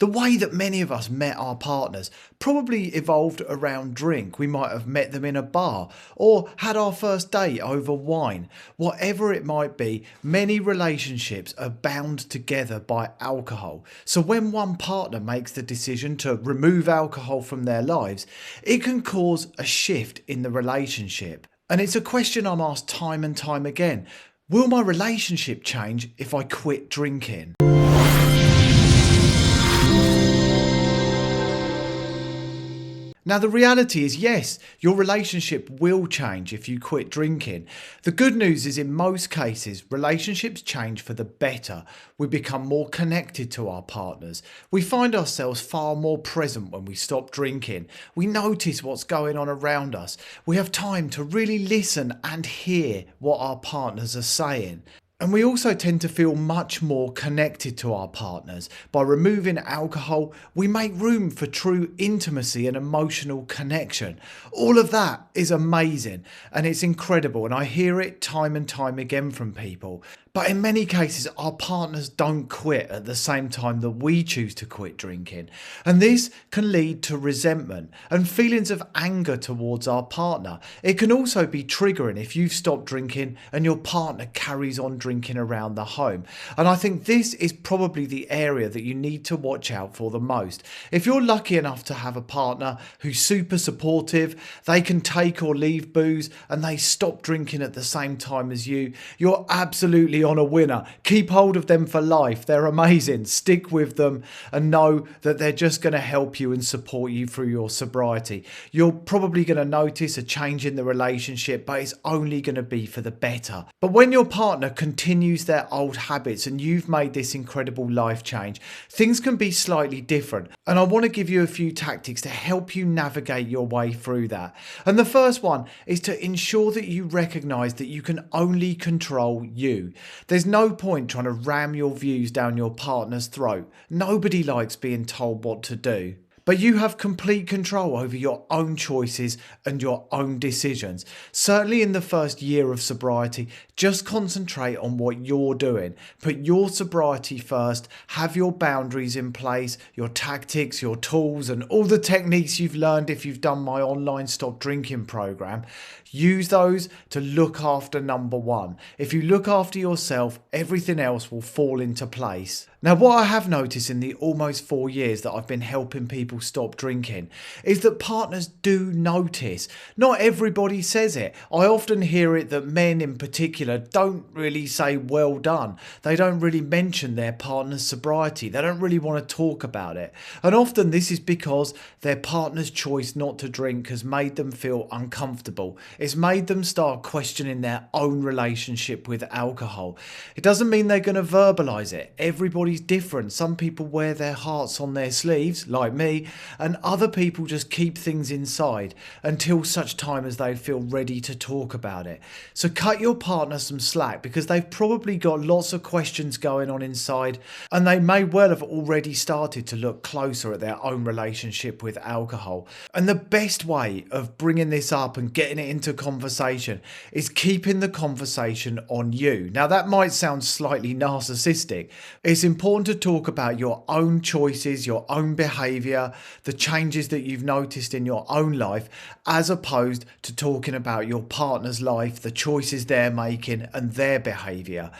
The way that many of us met our partners probably evolved around drink. We might have met them in a bar or had our first date over wine. Whatever it might be, many relationships are bound together by alcohol. So when one partner makes the decision to remove alcohol from their lives, it can cause a shift in the relationship. And it's a question I'm asked time and time again. Will my relationship change if I quit drinking? Now, the reality is, yes, your relationship will change if you quit drinking. The good news is, in most cases, relationships change for the better. We become more connected to our partners. We find ourselves far more present when we stop drinking. We notice what's going on around us. We have time to really listen and hear what our partners are saying. And we also tend to feel much more connected to our partners. By removing alcohol, we make room for true intimacy and emotional connection. All of that is amazing and it's incredible, and I hear it time and time again from people. But in many cases, our partners don't quit at the same time that we choose to quit drinking. And this can lead to resentment and feelings of anger towards our partner. It can also be triggering if you've stopped drinking and your partner carries on drinking around the home. And I think this is probably the area that you need to watch out for the most. If you're lucky enough to have a partner who's super supportive, they can take or leave booze and they stop drinking at the same time as you, you're absolutely on a winner. Keep hold of them for life. They're amazing. Stick with them and know that they're just going to help you and support you through your sobriety. You're probably going to notice a change in the relationship, but it's only going to be for the better. But when your partner continues their old habits and you've made this incredible life change, things can be slightly different. And I want to give you a few tactics to help you navigate your way through that. And the first one is to ensure that you recognize that you can only control you. There's no point trying to ram your views down your partner's throat. Nobody likes being told what to do. But you have complete control over your own choices and your own decisions. Certainly in the first year of sobriety, just concentrate on what you're doing. Put your sobriety first, have your boundaries in place, your tactics, your tools, and all the techniques you've learned if you've done my online stop drinking program. Use those to look after number one. If you look after yourself, everything else will fall into place. Now, what I have noticed in the almost 4 years that I've been helping people stop drinking is that partners do notice. Not everybody says it. I often hear it that men in particular don't really say well done. They don't really mention their partner's sobriety. They don't really want to talk about it. And often this is because their partner's choice not to drink has made them feel uncomfortable. It's made them start questioning their own relationship with alcohol. It doesn't mean they're going to verbalize it. Everybody's different. Some people wear their hearts on their sleeves, like me, and other people just keep things inside until such time as they feel ready to talk about it. So cut your partner some slack, because they've probably got lots of questions going on inside, and they may well have already started to look closer at their own relationship with alcohol. And the best way of bringing this up and getting it into conversation is keeping the conversation on you. Now, that might sound slightly narcissistic. It's important to talk about your own choices, your own behavior, the changes that you've noticed in your own life, as opposed to talking about your partner's life, the choices they're making and their behavior.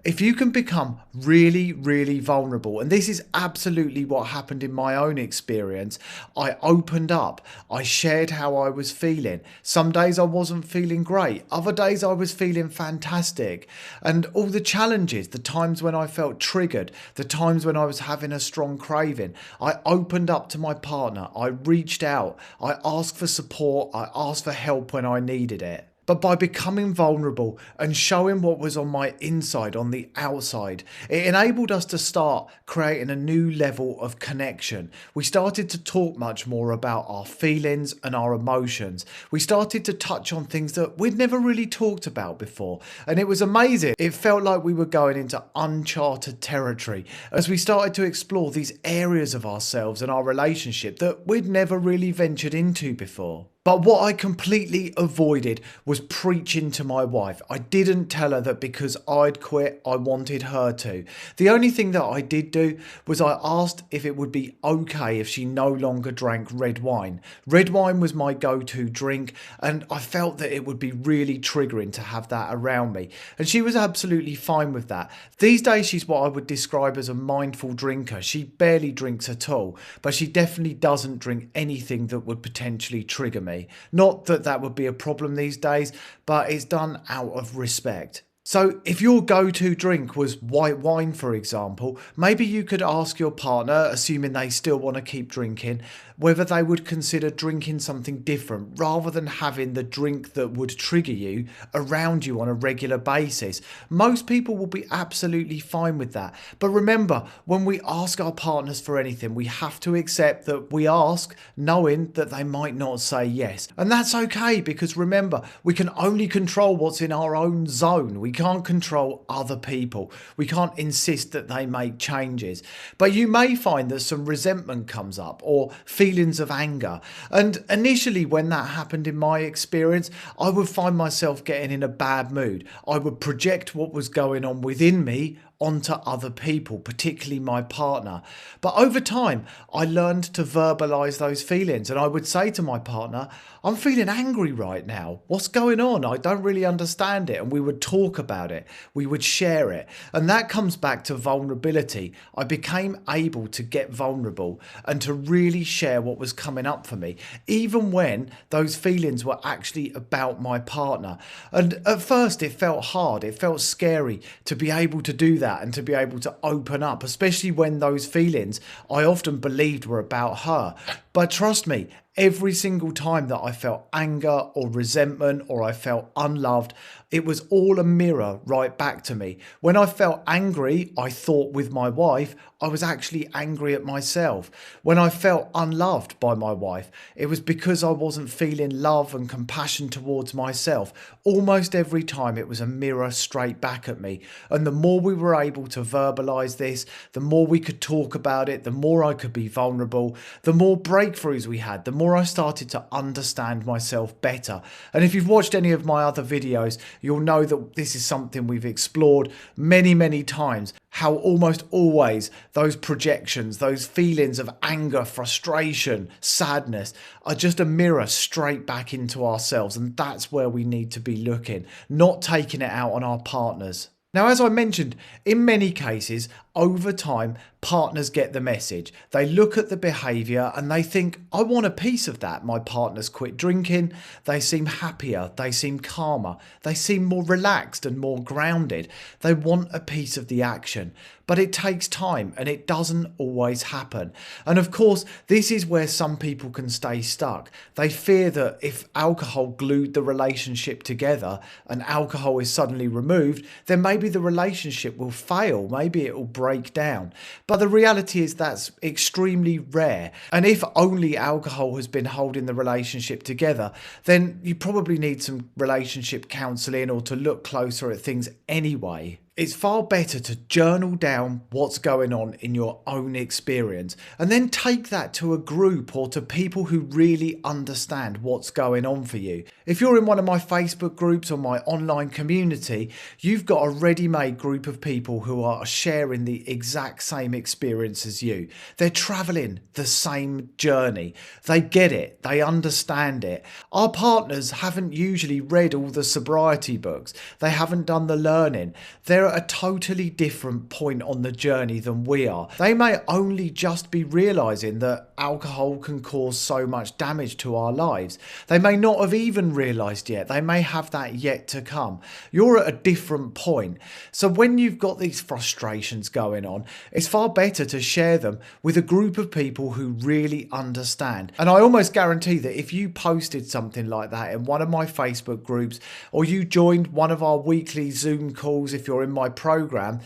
If you can become really, really vulnerable, and this is absolutely what happened in my own experience, I opened up, I shared how I was feeling. Some days I wasn't feeling great, other days I was feeling fantastic. And all the challenges, the times when I felt triggered, the times when I was having a strong craving, I opened up to my partner, I reached out, I asked for support, I asked for help when I needed it. But by becoming vulnerable and showing what was on my inside, on the outside, it enabled us to start creating a new level of connection. We started to talk much more about our feelings and our emotions. We started to touch on things that we'd never really talked about before. And it was amazing. It felt like we were going into uncharted territory as we started to explore these areas of ourselves and our relationship that we'd never really ventured into before. But what I completely avoided was preaching to my wife. I didn't tell her that because I'd quit, I wanted her to. The only thing that I did do was I asked if it would be okay if she no longer drank red wine. Red wine was my go-to drink, and I felt that it would be really triggering to have that around me. And she was absolutely fine with that. These days, she's what I would describe as a mindful drinker. She barely drinks at all, but she definitely doesn't drink anything that would potentially trigger me. Not that that would be a problem these days, but it's done out of respect. So if your go-to drink was white wine, for example, maybe you could ask your partner, assuming they still want to keep drinking, whether they would consider drinking something different rather than having the drink that would trigger you around you on a regular basis. Most people will be absolutely fine with that. But remember, when we ask our partners for anything, we have to accept that we ask knowing that they might not say yes. And that's okay, because remember, we can only control what's in our own zone. We can't control other people. We can't insist that they make changes. But you may find that some resentment comes up or feelings of anger. And initially, when that happened in my experience, I would find myself getting in a bad mood. I would project what was going on within me onto other people, particularly my partner. But over time, I learned to verbalize those feelings, and I would say to my partner, I'm feeling angry right now. What's going on? I don't really understand it. And we would talk about it. We would share it. And that comes back to vulnerability. I became able to get vulnerable and to really share what was coming up for me, even when those feelings were actually about my partner. And at first it felt hard. It felt scary to be able to do that and to be able to open up, especially when those feelings I often believed were about her. But trust me, every single time that I felt anger or resentment or I felt unloved, it was all a mirror right back to me. When I felt angry, I thought with my wife, I was actually angry at myself. When I felt unloved by my wife, it was because I wasn't feeling love and compassion towards myself. Almost every time it was a mirror straight back at me. And the more we were able to verbalize this, the more we could talk about it, the more I could be vulnerable, the more breakthroughs we had, the more I started to understand myself better. And if you've watched any of my other videos, you'll know that this is something we've explored many, many times. How almost always those projections, those feelings of anger, frustration, sadness are just a mirror straight back into ourselves. And that's where we need to be looking, not taking it out on our partners. Now, as I mentioned, in many cases, over time, partners get the message. They look at the behaviour and they think, I want a piece of that. My partner's quit drinking. They seem happier. They seem calmer. They seem more relaxed and more grounded. They want a piece of the action. But it takes time and it doesn't always happen. And of course, this is where some people can stay stuck. They fear that if alcohol glued the relationship together and alcohol is suddenly removed, then maybe the relationship will fail. Maybe it will break down. But the reality is that's extremely rare. And if only alcohol has been holding the relationship together, then you probably need some relationship counselling or to look closer at things anyway. It's far better to journal down what's going on in your own experience and then take that to a group or to people who really understand what's going on for you. If you're in one of my Facebook groups or my online community, you've got a ready-made group of people who are sharing the exact same experience as you. They're traveling the same journey. They get it. They understand it. Our partners haven't usually read all the sobriety books. They haven't done the learning. They're at a totally different point on the journey than we are. They may only just be realizing that alcohol can cause so much damage to our lives. They may not have even realized yet. They may have that yet to come. You're at a different point. So when you've got these frustrations going on, it's far better to share them with a group of people who really understand. And I almost guarantee that if you posted something like that in one of my Facebook groups, or you joined one of our weekly Zoom calls if you're in my program,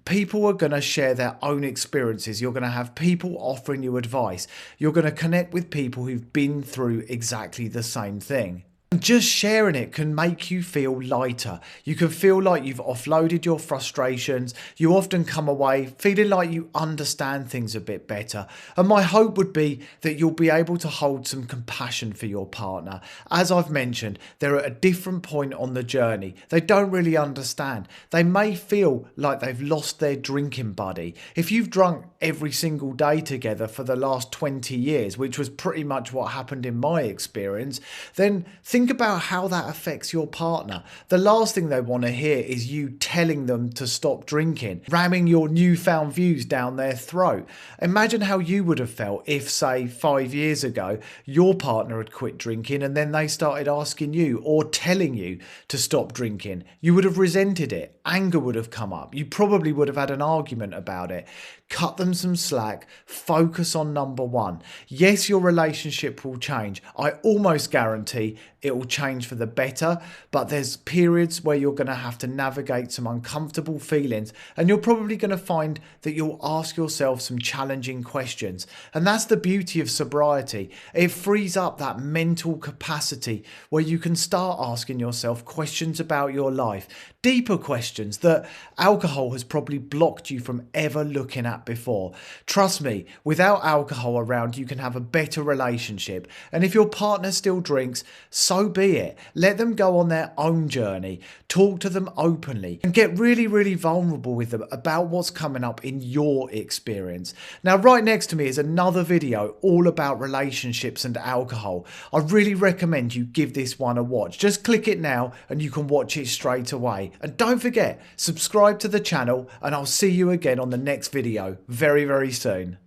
people are going to share their own experiences. You're going to have people offering you advice. You're going to connect with people who've been through exactly the same thing. And just sharing it can make you feel lighter. You can feel like you've offloaded your frustrations. You often come away feeling like you understand things a bit better. And my hope would be that you'll be able to hold some compassion for your partner. As I've mentioned, they're at a different point on the journey. They don't really understand. They may feel like they've lost their drinking buddy. If you've drunk every single day together for the last 20 years, which was pretty much what happened in my experience, then think about how that affects your partner. The last thing they want to hear is you telling them to stop drinking, ramming your newfound views down their throat. Imagine how you would have felt if, say, 5 years ago, your partner had quit drinking and then they started asking you or telling you to stop drinking. You would have resented it. Anger would have come up. You probably would have had an argument about it. Cut them some slack. Focus on number one. Yes, your relationship will change. I almost guarantee it will change for the better, but there's periods where you're going to have to navigate some uncomfortable feelings, and you're probably going to find that you'll ask yourself some challenging questions. And that's the beauty of sobriety. It frees up that mental capacity where you can start asking yourself questions about your life, deeper questions that alcohol has probably blocked you from ever looking at before. Trust me, without alcohol around, you can have a better relationship. And if your partner still drinks, so be it. Let them go on their own journey. Talk to them openly and get really, really vulnerable with them about what's coming up in your experience. Now, right next to me is another video all about relationships and alcohol. I really recommend you give this one a watch. Just click it now and you can watch it straight away. And don't forget, subscribe to the channel, and I'll see you again on the next video very, very soon.